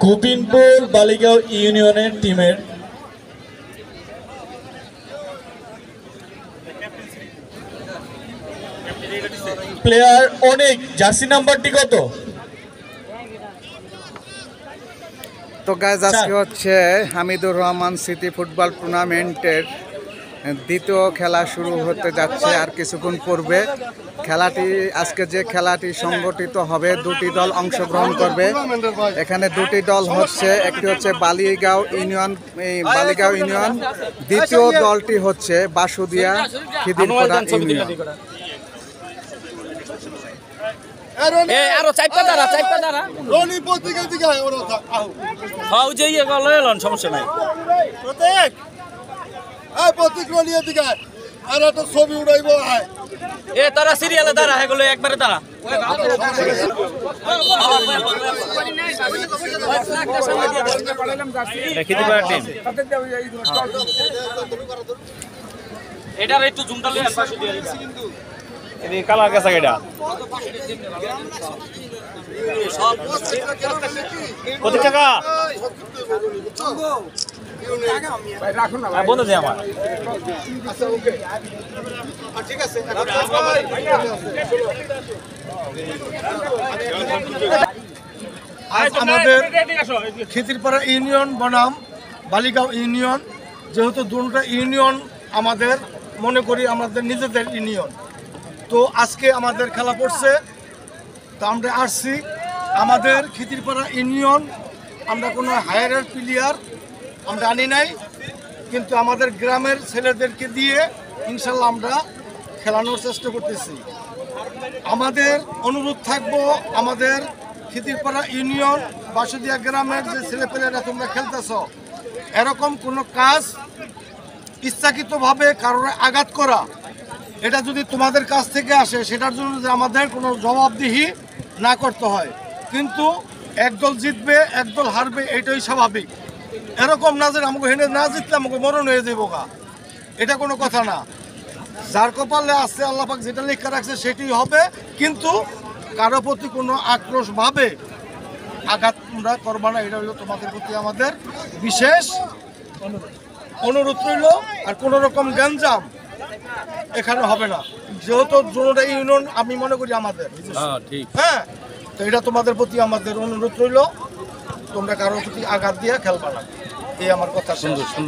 গোবিন্দপুর বালিগাঁও ইউনিয়নের টিমের প্লেয়ার অনেক। জার্সি নাম্বারটি কত? তো গাইজ আজকে হচ্ছে হামিদুর রহমান সিটি ফুটবল টুর্নামেন্টের দ্বিতীয় খেলা শুরু হতে যাচ্ছে আর কিছুক্ষণ পূর্বে। খেলাটি আজকে যে খেলাটি সংগঠিত হবে, দুটি দল অংশগ্রহণ করবে। এখানে দুটি দল হচ্ছে, একটি হচ্ছে বালিগাঁও ইউনিয়ন, দ্বিতীয় দলটি হচ্ছে বাসুদিয়া খিদিরপাড়া ইউনিয়ন। সমস্যা নাই। ছবি উড়াইব তারা সিরিয়ালে দাঁড়া এগুলো একবারে দাঁড়া। এটার একটু জুমটালে কালার গেছে এটা কত টাকা বন্ধু যে আমার ঠিক আছে। আমাদের খিদিরপাড়া ইউনিয়ন বনাম বালিগাঁও ইউনিয়ন, যেহেতু দুটো ইউনিয়ন আমাদের মনে করি আমাদের নিজেদের ইউনিয়ন, তো আজকে আমাদের খেলা পড়ছে। তো আমরা আসছি আমাদের খিদিরপাড়া ইউনিয়ন, আমরা কোনো হায়ার প্লেয়ার আমরা আনি নাই, কিন্তু আমাদের গ্রামের ছেলেদেরকে দিয়ে ইনশাল্লাহ আমরা খেলানোর চেষ্টা করতেছি। আমাদের অনুরোধ থাকবো, আমাদের খিদিরপাড়া ইউনিয়ন বাসুদিয়া গ্রামের যে ছেলেপেলেরা তোমরা খেলতেছ, এরকম কোনো কাজ ইচ্ছাকৃতভাবে কারোর আঘাত করা, এটা যদি তোমাদের কাছ থেকে আসে, সেটার জন্য যে আমাদের কোনো জবাবদিহি না করতে হয়। কিন্তু একদল জিতবে একদল হারবে, এটাই স্বাভাবিক। এরকম না যে আমাকে হেনে না জিতলে আমাকে মরণ হয়ে যাবো গা, এটা কোনো কথা না। যার কপালে আসছে আল্লাহ পাক যেটা লেখা রাখছে সেটাই হবে, কিন্তু কারো প্রতি কোনো আক্রোশভাবে আঘাত তোমরা করবা না, এটা হলো তোমাদের প্রতি আমাদের বিশেষ অনুরোধ রইল। আর কোনো রকম গ্যাঞ্জাম এখানে হবে না, যেহেতু জোনটা ইউনিয়ন আমি মনে করি আমাদের, হ্যাঁ, তো এটা তোমাদের প্রতি আমাদের অনুরোধ রইল, তোমরা কারোর প্রতি আঘাত দিয়ে খেলবা না, এই আমার কথা।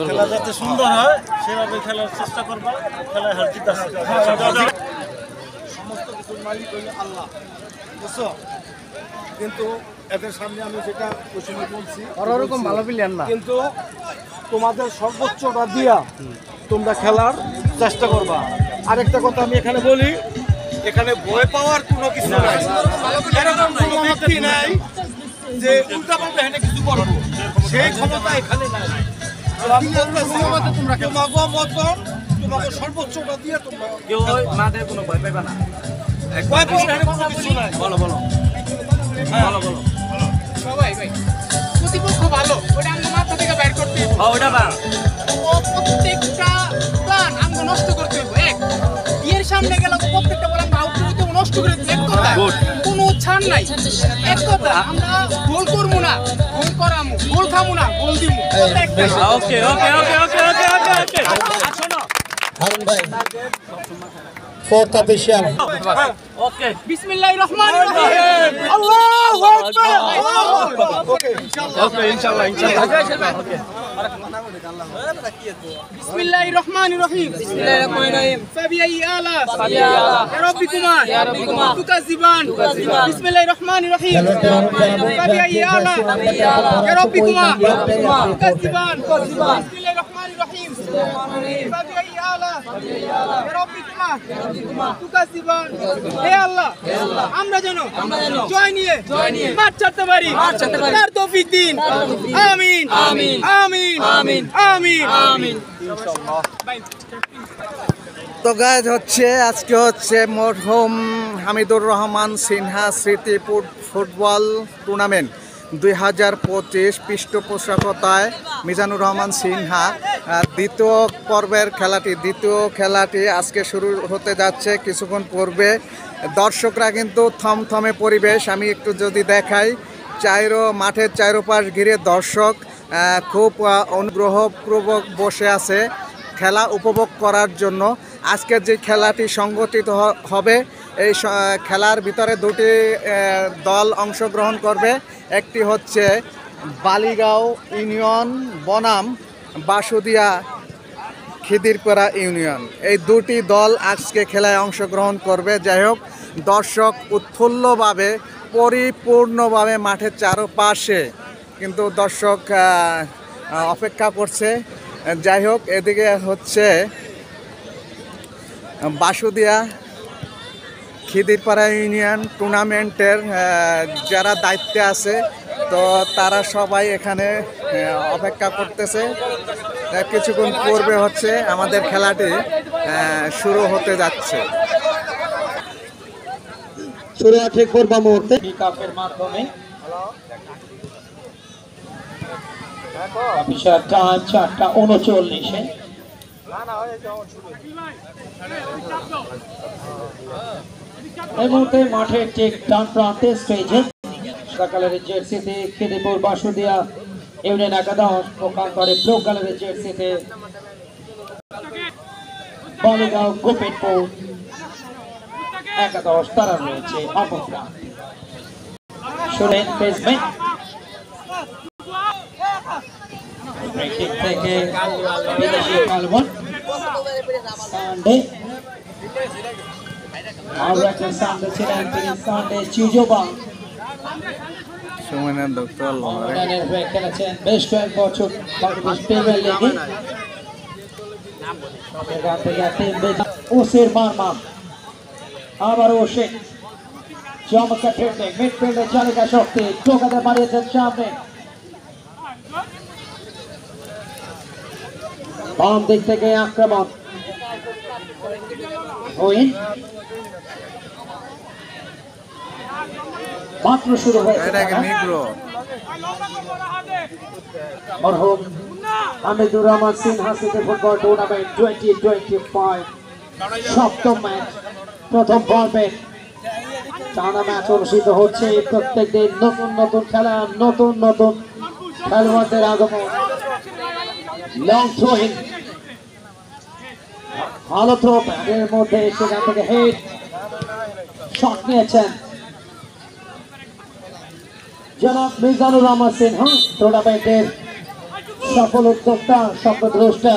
খেলা যাতে সুন্দর হয় সেভাবে খেলার চেষ্টা করবা, খেলায় হার জিত আছে। সমস্ত কিছুর মালিক হইল আল্লাহ, বুঝছো? কিন্তু এদের সামনে আমি যেটা কোশ্চেন বলছি, ওরকম ভালো প্লেয়ার না, কিন্তু তোমাদের সর্বোচ্চটা দিয়া তোমরা খেলার চেষ্টা করবা। আরেকটা কথা আমি এখানে বলি, এখানে ভয় পাওয়ার কোনো কিছু নাই, এরকম কোনো ব্যক্তি নাই যে উল্টা পাল্টা এখানে কিছু করবো, সেই ক্ষমতা এখানে নাই। তোমাকে সর্বোচ্চটা দিয়ে তোমরা মাঠে কোনো ভয় পাইবা না, ভয় পাওয়ার কোনো কিছু নাই। বলো বলো বলো বলো সবাই ভাই, প্রতিপক্ষ ভালো, ওটা আমরা মাথা থেকে বের করতে হবে, ওটা না প্রত্যেকটা প্ল্যান আমরা নষ্ট করতে হবে। এক বিয়ের সামনে গেলাম, প্রত্যেকটা বল আমরা আউট করতে নষ্ট করে দিই, এক কথা কোনো ছাড় নাই, এক কথা আমরা গোল করবো না, গোল করামু, গোল খামু না, গোল দিমু। ওকে ওকে ওকে ওকে ওকে ওকে শোনো হারুন ভাই, fourth official. Okay. Bismillahir Rahmanir Rahim. Allahu Akbar. Okay. Inshallah. Okay. Bismillahir Rahmanir Rahim. Bismillahir Rahmanir Rahim. Fabiyi ala. Ya Rabbikuma. Tukaziban. Bismillahir Rahmanir Rahim. Fabiyi ala. Ya Rabbikuma. Tukaziban. Bismillahir Rahmanir Rahim. Fabiyi ala. Ya Rabbikuma. তুকাসিবান। হে আল্লাহ, আমরা যেন জয় নিয়ে মাঠ ছাড়তে পারি, তার তৌফিক দিন। আমিন আমিন আমিন আমিন আমিন আমিন। তো গাইজ হচ্ছে আজকে হচ্ছে মরহুম হামিদুর রহমান সিনহা স্মৃতি ফুটবল টুর্নামেন্ট 2025 পৃষ্ঠপোষকতায় মিজানুর রহমান সিনহা দ্বিতীয় পর্বের দ্বিতীয় খেলাটি আজকে শুরু হতে যাচ্ছে কিছুক্ষণ পূর্বে। দর্শকরা কিন্তু থমথমে পরিবেশ। আমি একটু যদি দেখাই, মাঠের চারপাশ ঘিরে দর্শক খুব অনুগ্রহপূর্বক বসে আছে খেলা উপভোগ করার জন্য। আজকের যে খেলাটি সংগঠিত হবে, এই খেলার ভিতরে দুটি দল অংশগ্রহণ করবে। একটি হচ্ছে বালিগাঁও ইউনিয়ন বনাম বাসুদিয়া খিদিরপাড়া ইউনিয়ন। এই দুটি দল আজকে খেলায় অংশগ্রহণ করবে। যাই হোক, দর্শক উৎফুল্লভাবে পরিপূর্ণভাবে মাঠের চারপাশে কিন্তু দর্শক অপেক্ষা করছে। যাই হোক, এদিকে হচ্ছে বাসুদিয়া খিদিরপাড়া ইউনিয়ন টুর্নামেন্টের যারা দায়িত্বে আছে, তো তারা সবাই এখানে অপেক্ষা করতেছে। কিছুক্ষণ পূর্বে হচ্ছে আমাদের খেলাটি শুরু হতে যাচ্ছে। শুরু ঠিক করবা মুহূর্তে কাপের মাধ্যমে অফিসার টাইম 4:39। এই মুহূর্তে মাঠের ঠিক ডান প্রান্তে স্টেজে সাদা কালারের জার্সিতে খিদিরপুর বাসুদিয়া ইউনিয়ন একাদশ, পক্ষান্তরে ব্লু কালারের জার্সিতে বালিগাঁও গোপীনপুর একাদশ তারা রয়েছে অপরাধ। সুরেন বেসমেন্ট থেকে বিদেশি কালবন সানডে আর একটা সানডে ছিলেন তিনি সানডে চিজোবা সুমনের ডক্টর লন্ডনের হয়ে খেলেছেন বেশ কয়েক বছর বাংলাদেশ প্রিমিয়ার লিগে। এখান থেকে ওসের মারমা আবার ওসে চমৎকার ট্রেন্ডিং মিডফিল্ডে চালিকা শক্তি টোকাতে মারিয়েছেন সামনে, বাম দিক থেকে আক্রমণ মাত্র শুরু হয়েছে। মরহুম Hamidur Rahman Sinha city football tournament 2025 সপ্তম ম্যাচ, প্রথম পর্বে টানা ম্যাচ অনুষ্ঠিত হচ্ছে। প্রত্যেক দিন নতুন নতুন খেলা, নতুন নতুন খেলোয়াড়দের আগমন। লং থ্রোইং, ভালো থ্রো, ব্যাটের মধ্যে সেখান থেকে হেড শট নিয়েছেন জনাব মিজানুর রহমান সিনহা, টুর্নামেন্টের সফল উদ্যোক্তা, স্বপ্নদ্রষ্টা,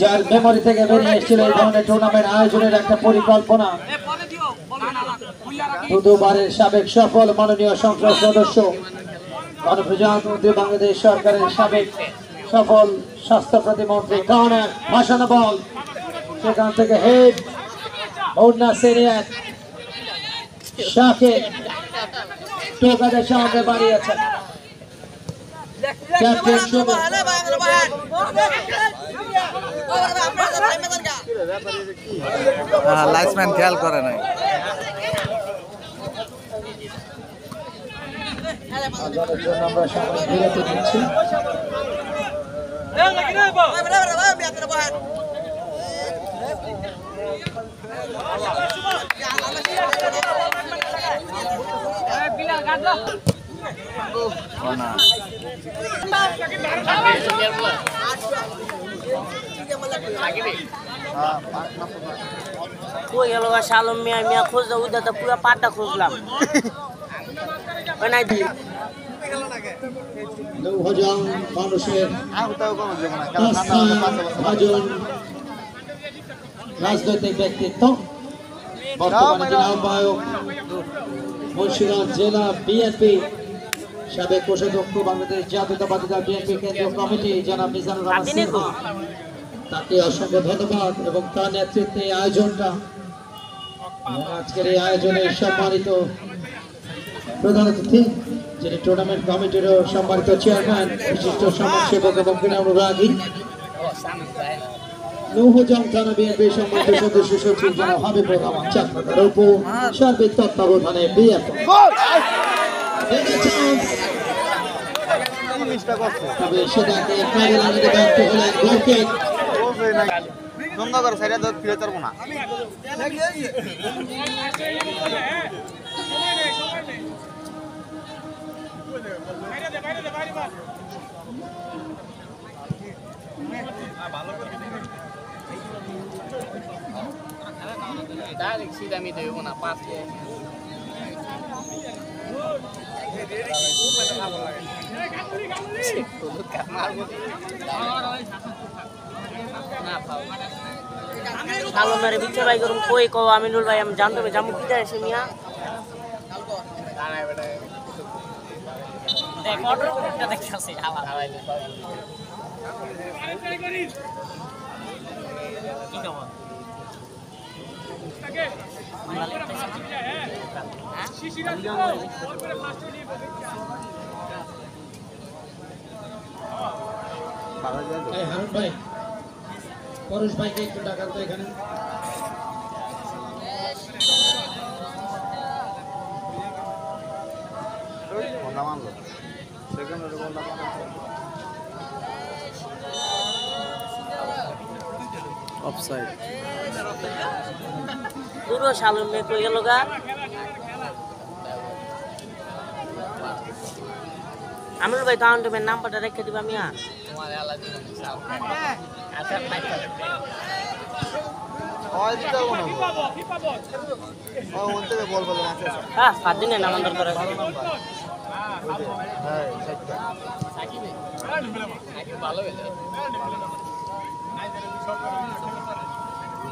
যার মেমোরি থেকে বেরিয়ে এসেছিল এই ধরনের টুর্নামেন্ট আয়োজনের একটা পরিকল্পনা। দুবারের সাবেক সফল মাননীয় সংসদ সদস্য, গণপ্রজাতন্ত্রী বাংলাদেশ সরকারের সাবেক সফল স্বাস্থ্য প্রতিমন্ত্রী কর্নার ভাসানো বল, সেখান থেকে হেড ওড়না সিরিয়ান শাকিব টোকাদের সামনে বাড়িয়েছেন। ক্যাপ্টেন লাইসম্যান খেয়াল করে নাই। আমরা সামনে বিরতি দিচ্ছি। কই গেল শালম মিয়া মিয়া খোঁজ উদা তো পুরো পাটা খুঁজলাম। নৌভজন মানুষের রাজনৈতিক ব্যক্তিত্ব, বর্তমানে জেলা আহ্বায়ক মুন্সিগঞ্জ জেলা বিএনপি, সাবেক কোষাধ্যক্ষ বাংলাদেশ জাতীয়তাবাদী দল বিএনপি কেন্দ্রীয় কমিটি জনাব মিজানুর রহমান সিনহা, তাকে অসংখ্য ধন্যবাদ এবং তার নেতৃত্বে আয়োজনটা। আজকের এই আয়োজনে সম্মানিত প্রধান অতিথি, যিনি টুর্নামেন্ট কমিটিরও সম্মানিত চেয়ারম্যান, বিশিষ্ট সমাজসেবক এবং ক্রীড়া অনুরাগী নৌহজাম থানা বিএনপির সম্মানিত সদস্য সচিব জনাব হাবিবুর রহমান চাকমাদার উপর সার্বিক তত্ত্বাবধানে বিএনপি তবে সেটাকে কাজে লাগাতে ব্যর্থ হলেন গোলকে সালনের বিচ্ছে ভাই করুন কই কো আমিনুল ভাই আমি জানতে হবে জামু কিটা এসে মিয়া দেখ অর্ডার করতে দেখছাছে হাওয়া কি খবর হারুন ভাই পরেশ ভাইকে একটু ডাকান তো এখানে অফসাইড পুরো সালন মে কই গেল গা আমিনুল ভাই কাউন্টারের নাম্বারটা রেখে দিবা মিয়া তোমার আলা দিবেন আচ্ছা হ্যাঁ 7 দিনে নাম দরকার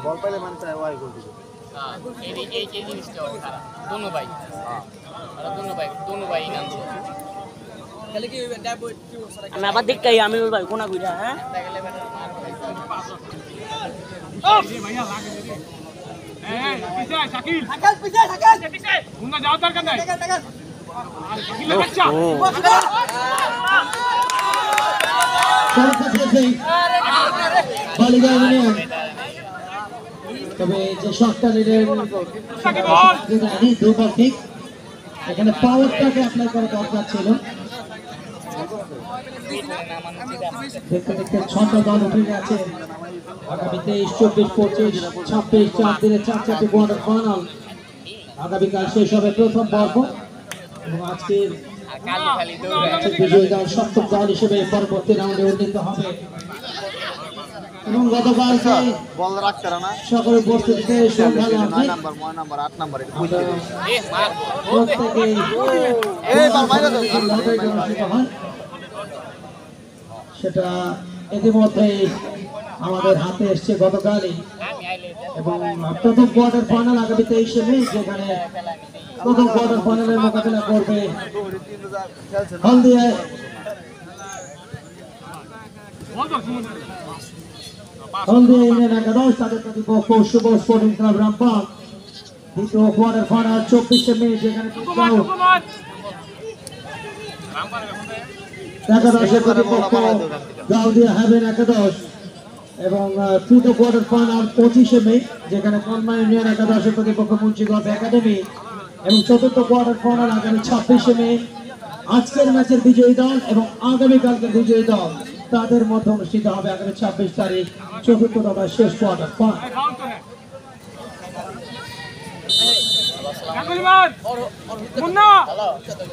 বল পাইলে মানে চাই ওয়াই গোল দিবে এই জিনিসটা খারাপ দোনো ভাই দোনো ভাই নামছে আমি আবার দেখতাই আমিনুল ভাই কোনা কইরা হ্যাঁ তবে যে শটটা নিলেন দুর্ভাগ্যিক এখানে পাওয়ারটাকে অ্যাপ্লাই করা দরকার ছিল দেখতে দেখতে 6টা দল উঠে গেছে আগামী 23, 24, 25, 26 4 দিনে 4টি কোয়ার্টার ফাইনাল আগামীকাল শেষ হবে প্রথম পর্ব এবং আজকের বিজয়ী দল সপ্তম দল হিসেবে পরবর্তী রাউন্ডে উন্নীত হবে এবং গতকালকে বল রাখতে না সকল উপস্থিতিতে সন্ধ্যা 9 নাম্বার 8 নাম্বার সেটা ইতিমধ্যে আমাদের হাতে এসছে গতকালই এবং প্রথম কোয়ার্টার ফাইনাল আগামী 23 মে যেখানে প্রথম কোয়ার্টার ফাইনালের মোকাবিলা করবে হলদিয়া ইউনিয়ন একাদশ তাদের প্রতিপক্ষ শুভ স্পোর্টিং ক্লাব রামপাল দ্বিতীয় কোয়ার্টার ফাইনাল 24 মে যেখানে একাদশের প্রতিপক্ষ গাউদিয়া হ্যাভেন একাদশ এবং তৃতীয় কোয়ার্টার ফাইনাল 25 মে যেখানে কলমা ইউনিয়ন একাদশের প্রতিপক্ষ মুন্সিগঞ্জ একাডেমি এবং চতুর্থ কোয়ার্টার ফাইনাল আগামী 26 মে আজকের ম্যাচের বিজয়ী দল এবং আগামীকালকের বিজয়ী দল তাদের মধ্যে অনুষ্ঠিত হবে আগামী 26 তারিখ চতুর্থ দফার শেষ কোয়ার্টার ফাইনাল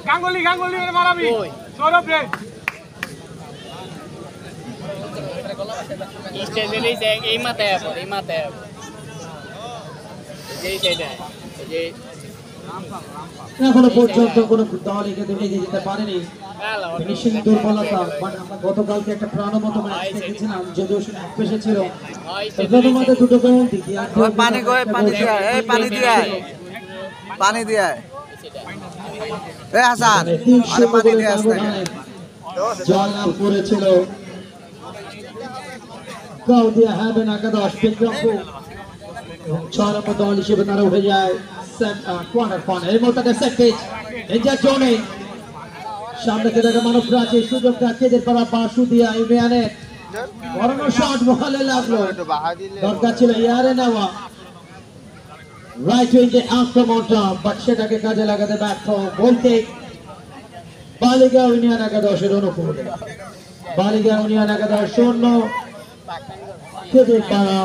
গাঙ্গুলি মারাবি সৌরভ রে এই মাথায় এখনো পর্যন্ত কোনো দল এগিয়ে যেতে পারেনি ফিনিশিং দুর্বলতা মানে আমরা গতকালকে একটা প্রাণবন্ত ম্যাচ দেখেছিলাম যদিও সেটা এক পেশে ছিল প্রথমত দুটো গোল পানি দিয়ে হাসান জয়লাভ করেছিল গাউদিয়া হ্যাভেন একাদশ বিক্রমপুর এবং 6 নম্বর দল হিসেবে তারা উঠে যায় কোয়ার্টার ফাইনাল এর মধ্যে সেকেন্ড এনজার জোনে সামনে থেকে মানব রাজে সুযোগটা কেদের পাড়া বাসুদিয়া ইউনিয়নের বড় শট বলে লাগলো, দরকার ছিল ইয়ারে নেওয়া রাইট উইঙ্গে আক্রমণটা, বাট সেটাকে কাজে লাগাতে ব্যর্থ বলতে বালিগাঁও ইউনিয়ন একাদশের অনুকূলে। বালিগাঁও ইউনিয়ন একাদশ 0, খেদেপাড়া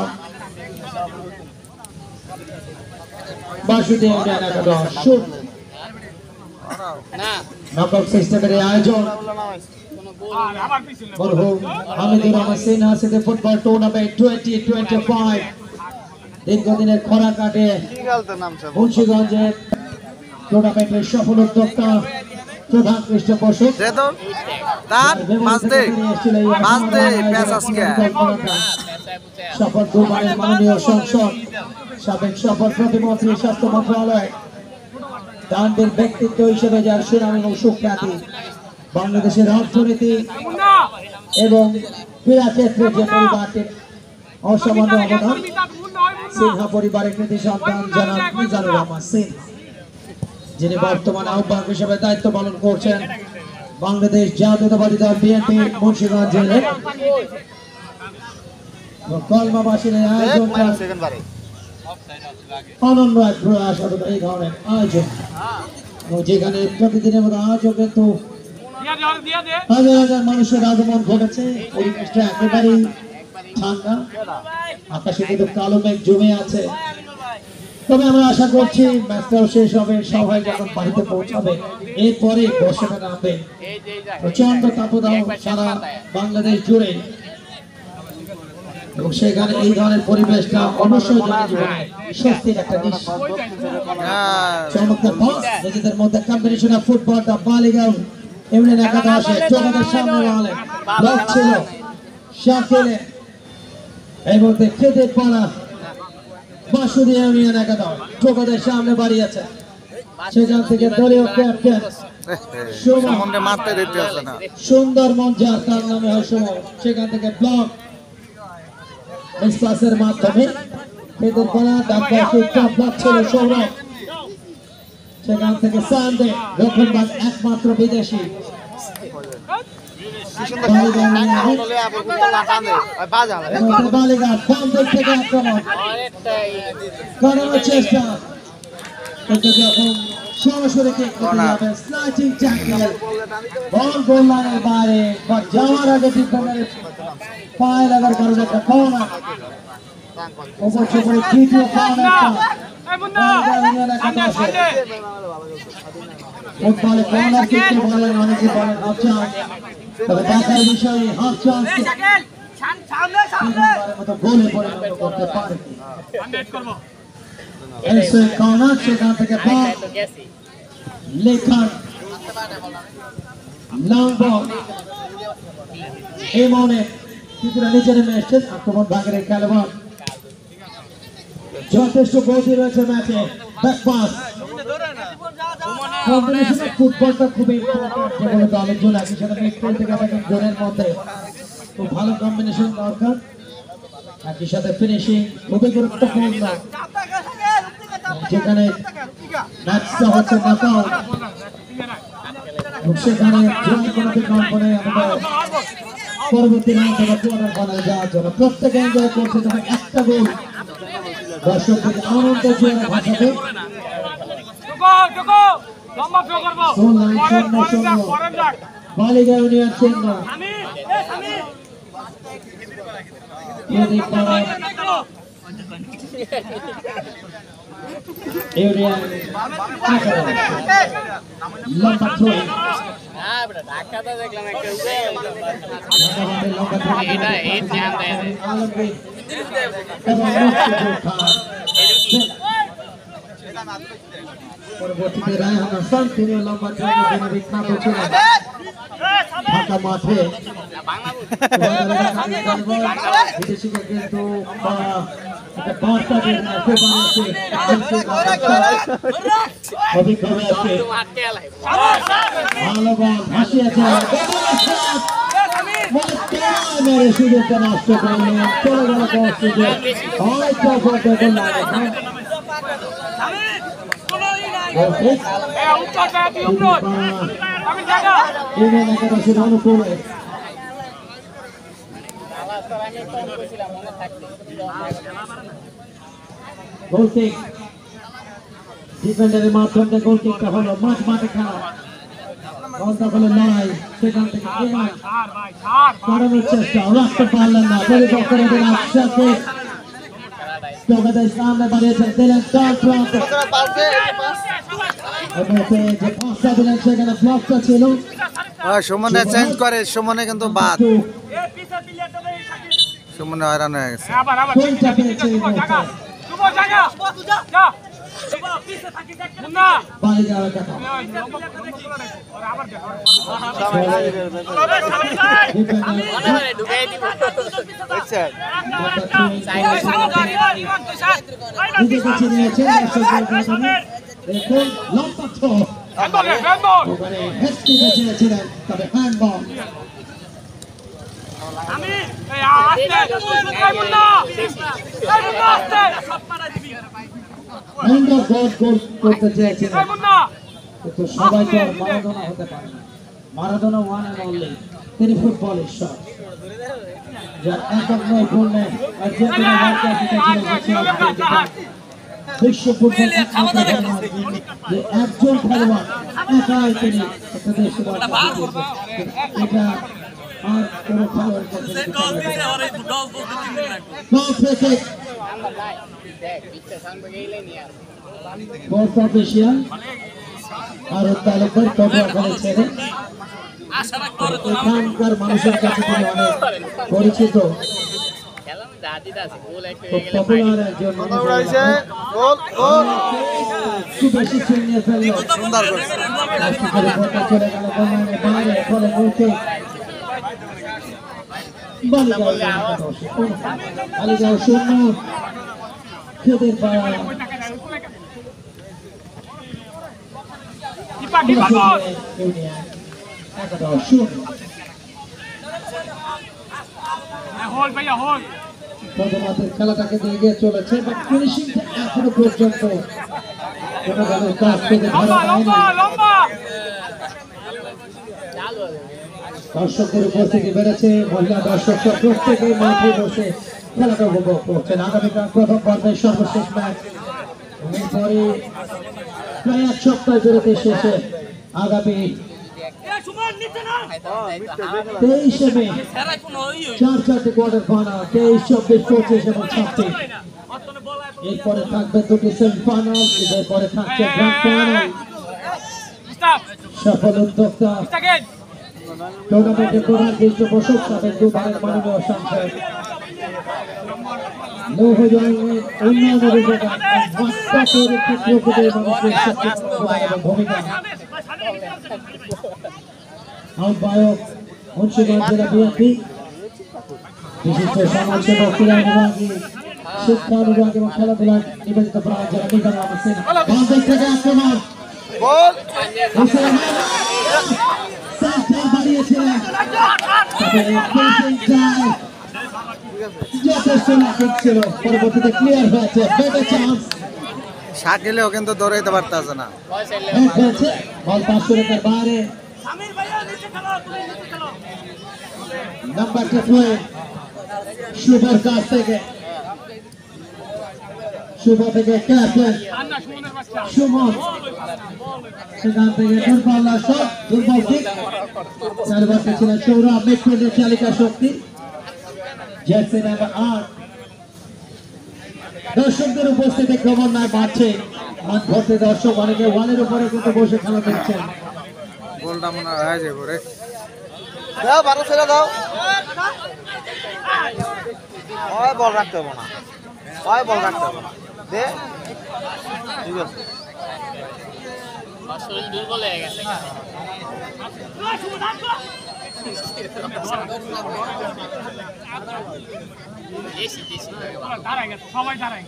বাসুদেব ইউনিয়ন একাদশ 0। নকআউট সিস্টেমের আয়োজন মরহুম Hamidur Rahman Sinha city football tournament 2025 দীর্ঘদিনের খরা কাটে মুন্সিগঞ্জের টুর্নামেন্টের সফল উদ্যোক্তা প্রধান পৃষ্ঠপোষক সফল দুবারের মাননীয় সংসদ, সাবেক সফল প্রতিমন্ত্রী, স্বাস্থ্য মন্ত্রণালয়, দানবীর ব্যক্তিত্ব হিসেবে যার সুনাম এবং সুখ্যাতি, বাংলাদেশের অর্থনীতি এবং ক্রীড়া ক্ষেত্রে যে পরিবারটির অসামান্য অবদান, সিনহা পরিবারের কৃতি সন্তান জনাব মিজানুর রহমান সিনহা, যিনি বর্তমানে আহ্বায়ক হিসেবে দায়িত্ব পালন করছেন বাংলাদেশ জাতীয়তাবাদী দল বিএনপি মুন্সিগঞ্জ জেলার কলমাবাসীর আয়োজনটা অনন্য এক প্রয়াস এই ধরনের আয়োজন, এবং যেখানে প্রতিদিনের মতো আয়োজন কিন্তু হাজার হাজার মানুষের আগমন ঘটেছে। পরিবেশটা একেবারেই ঠান্ডা, আকাশে কিন্তু কালো মেঘ জমে আছে। তবে আমরা আশা করছি ম্যাচটাও শেষ হবে, সবাই যখন বাড়িতে পৌঁছাবে এরপরে বর্ষাটা নামবে। প্রচন্ড তাপদাহ সারা বাংলাদেশ জুড়ে, এবং সেখানে এই ধরনের পরিবেশটা অবশ্যই জনজীবনে স্বস্তির একটা নিঃশ্বাস। চমৎকার পাস, নিজেদের মধ্যে কম্বিনেশন অফ ফুটবলটা বালিগাঁও ইউনিয়ন একাদশে চোখের সামনে বলে ব্লক ছিল শাকিলে, এই মুহূর্তে খেদেপাড়া বাসুদেব ইউনিয়ন একাদশ চোখের সামনে বাড়িয়েছে, সেখান থেকে দলীয় ক্যাপ্টেন সুন্দর মন, যার তার নামে হয় সুমন, সেখান থেকে ব্লক এক্সপ্রেসের মাধ্যমে খেদেপাড়া ব্লক ছিল সৌরভ, সেখান থেকে সানডে রক্ষণবাদ একমাত্র বিদেশি বালিগা বাম দিক থেকে আক্রমণ করানোর চেষ্টা, কিন্তু যখন সরাসরি স্লাইডিং ট্যাকল, বল গোল লাইনের বাইরে বা যাওয়ার আগে ডিফেন্ডারের পায়ে লাগার কারণে একটা কর্নার, অবশ্য করে তৃতীয় কর্নারটা ফুটবলে কর্নার কিককে বলেন, অনেকে বলেন হাফ চান্স, তবে দেখার বিষয়ে হাফ চান্স মতো গোলে পরিণত করতে পারে। কর্নার, সেখান থেকে বল লেখার লং বল, এই মনে ত্রিপুরা নিচে নেমে এসছেন আক্রমণ ভাগের খেলোয়াড়, যথেষ্ট গতি রয়েছে ম্যাচে। ব্যাক পাস, কম্বিনেশন অফ ফুটবলটা খুবই ইম্পর্টেন্ট, যেগুলো দলের জন্য একই সাথে মিডফিল্ড থেকে অ্যাটাকিং জোনের মধ্যে খুব ভালো কম্বিনেশন দরকার, একই সাথে ফিনিশিং খুবই গুরুত্বপূর্ণ, যেখানে ম্যাচটা হচ্ছে নকআউট, সেখানে জয়ের কোনো বিকল্প নেই আমাদের পরবর্তী রাউন্ড বা কোয়ার্টার ফাইনালে যাওয়ার জন্য। প্রত্যেকে এনজয় করছে, তবে একটা গোল দর্শকদের আনন্দ জোয়ারে ভাসাবে। বালিগাঁও ইউনিয়ন 0, ইউনিয়ন লম্বা থ্রো, পরবর্তীতে রায়হান হাসান, তিনি লম্বা থ্রোর জন্য বিখ্যাত ছিলেন। ঢাকা মাঠে বিদেশিকে কিন্তু একটা বার্তা দিয়ে অভিজ্ঞতা আছে, ভালো বল ভাসিয়েছে, সুযোগটা নষ্ট করলেন, চলে গেল সুযোগ, হয়তো অনুকূলে আমি তখন কইছিলাম মনে থাকতে গোল কিক ডিফেন্ডারের মাধ্যমে গোল কিকটা হলো মাঝ মাঠে খেলা বলটা হলো লড়াই সেখান থেকে ইমান কারণের চেষ্টা রাখতে পারলেন না পরিবর্তন করে একসাথে সামনে বাড়িয়েছেন দিলেন যে পাঁচটা দিলেন সেখানে ব্লকটা ছিল সুমনে চেঞ্জ করে সুমনে কিন্তু বাদ সুমনে হয়রান হয়ে গেছে গোলটা পেয়েছে এই মুহূর্তে। বাড়ি যাওয়ার কথা ঢুকাই দিব নিজেকে চিনিয়েছেন দর্শকদের মাধ্যমে দেখুন লম্বা থ্রো ওখানে হেডটি বেঁচেছিলেন তবে হ্যান্ডবল গোল করতে চেয়েছিলেন কিন্তু সবাই তো আর মারাদোনা হতে পারে না মারাদোনা ওয়ান অ্যান্ড অনলি তিনি ফুটবল ঈশ্বর যার একক নয় গোল নেই আর যে কোনো বিশ্ব ফুটবল যে একজন খেলোয়াড় একাই তিনি একটা দেশকে এটা আর কোনো খেলোয়াড় ফোর্থ অফিসিয়াল আর তালুকদার তবে ওখানে ছেড়ে এখানকার মানুষের কাছে তিনি অনেক পরিচিত খুব পপুলার একজন খুব বেশি চিনিয়ে ফেলল সুন্দর করে চলে গেল বাইরে ফলে বলতে বালিগাঁও শূন্য খেদের পাড়া প্রথমার্ধের খেলাটাকে এগিয়ে চলেছে বা ফিনিশিংটা এখনো পর্যন্ত কোনো দলের কাছ থেকে ধরা যায়নি দর্শকদের উপস্থিতি বেড়েছে মহিলা দর্শকরা প্রত্যেকেই মাঠে বসে খেলাটা উপভোগ করছেন আগামীকাল প্রথম পর্বের সর্বশেষ ম্যাচ এরপরে প্রায় এক সপ্তাহ বিরতি শেষে আগামী 23 মে 4 কোয়ার্টার ফাইনাল 23, 24, 25 এবং 26 এরপরে থাকবে দুটি সেমিফাইনাল এরপরে থাকছে গ্র্যান্ড ফাইনাল সফল উদ্যোক্তা টুর্নামেন্টের প্রধান পৃষ্ঠপোষক সাবেক দুবারের মাননীয় সাংসদ লৌহজনের উন্নয়ন অভিযোগের মানুষের ভূমিকা আহ্বায়ক মুন্সিগঞ্জ জেলা বিএনপি বিশিষ্ট সমাজসেবক ক্রীড়া বিভাগী শিক্ষা বিভাগ এবং খেলাধুলা নিবেদিত প্রাণ জেলা মিজানুর রহমান সিং বাঁধের থেকে আক্রমণ বাড়িয়েছিলেন যথেষ্ট লাকিং ছিল পরবর্তীতে ক্লিয়ার হয়েছে বেটার চান্স শাকিলেও কিন্তু দৌড়াইতে পারতেছে না বল 500 মিটার বাইরে নাম্বার 2 শুভর কাছ থেকে শুভ থেকে ক্যাপ্টেন সুমন সেখান থেকে দুর্বল শট দুর্বল কিক চারবারটা ছিলেন সৌরভ মিডফিল্ডের চালিকা শক্তি জার্সি নাম্বার 8 দর্শকদের উপস্থিতি ক্রমান্বয়ে বাড়ছে মাঠ ভর্তি দর্শক অনেকে ওয়ালের উপরে কিন্তু বসে খেলা দেখছেন গোলটা মনে হয় হয়ে যাবে রে দাও 12 ছেড়ে দাও ওই বল রাখতে হবে না ওই বল রাখতে হবে না দে ঠিক আছে শরীর দুর্বল হয়ে গেছে সবাই দাঁড়ায়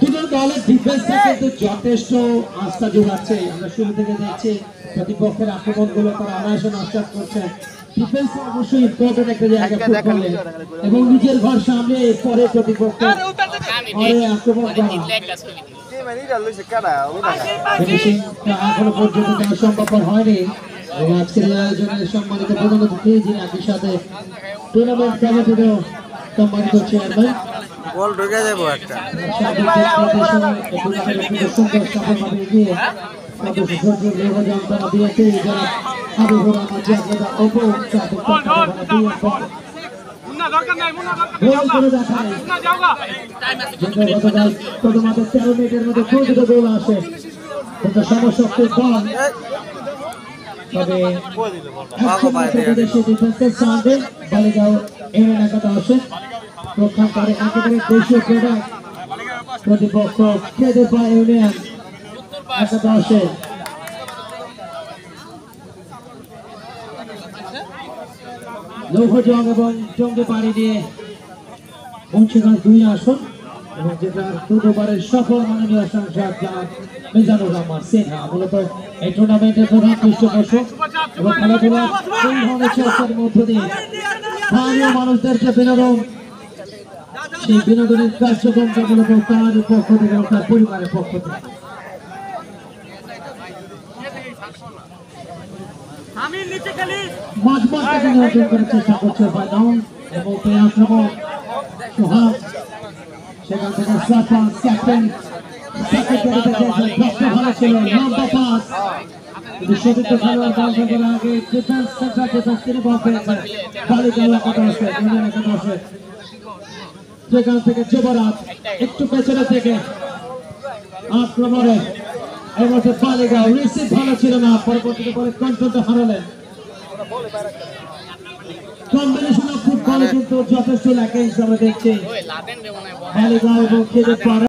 দুটো দলের ডিফেন্সটা কিন্তু যথেষ্ট আস্থা যোগাচ্ছে আমরা শুরু থেকে দেখছি প্রতিপক্ষের আক্রমণগুলো তারা অনায়াসে নষ্ট করছে ডিফেন্স অবশ্যই ইম্পর্টেন্ট একটা জায়গা ফুটবলে এবং নিজের ঘর সামনে পরে প্রতিপক্ষ ঘরে আক্রমণ করা ফিনিশিংটা এখনো পর্যন্ত করা সম্ভবপর হয়নি এবং আজকের এই আয়োজনের সম্মানিত প্রধান অতিথি যিনি একই সাথে টুর্নামেন্ট কমিটিরও সম্মানিত চেয়ারম্যান বল ঢুকে যাবো একটা প্রতিপক্ষ কেদেপা ইউনিয়ন একাদশে লৌহজং এবং জঙ্গি পাড়ি দিয়ে মুন্সিগঞ্জ 2 আসন এবং যেটা পূর্ববারের সফল মাননীয় সাংসদ মিজানুর রহমান সিনহা মূলত এই টুর্নামেন্টের প্রধান পৃষ্ঠপোষক এবং খেলাধুলার এই ধরনের চর্চার মধ্য দিয়ে স্থানীয় মানুষদেরকে বিনোদন সেই বিনোদনের কার্যক্রমটা মূলত তার পক্ষ থেকে এবং তার পরিবারের পক্ষ থেকে মাঝমাঠটাকে নিয়ন্ত্রণ করার চেষ্টা করছে বাদাউন এবং এই আক্রমণ সোহাগ সেখান থেকে সাফা ক্যাপ্টেন ভালো ছিল লম্বা পাস কিন্তু সতীর্থ খেলোয়াড় বল করার আগে ডিফেন্স সেন্টার ডিফেন্স তিনি বল পেয়েছে বালিগাঁও একাদশে ইউনিয়ন একাদশে সেখান থেকে যুবরাজ একটু পেছনে থেকে আক্রমণে এই মধ্যে বালিগাঁও রিসিভ ভালো ছিল না পরবর্তীতে বলে কন্ট্রোলটা হারালেন কম্বিনেশন অফ ফুটবল কিন্তু যথেষ্ট লাগে আমরা দেখছি বালিগাঁও এবং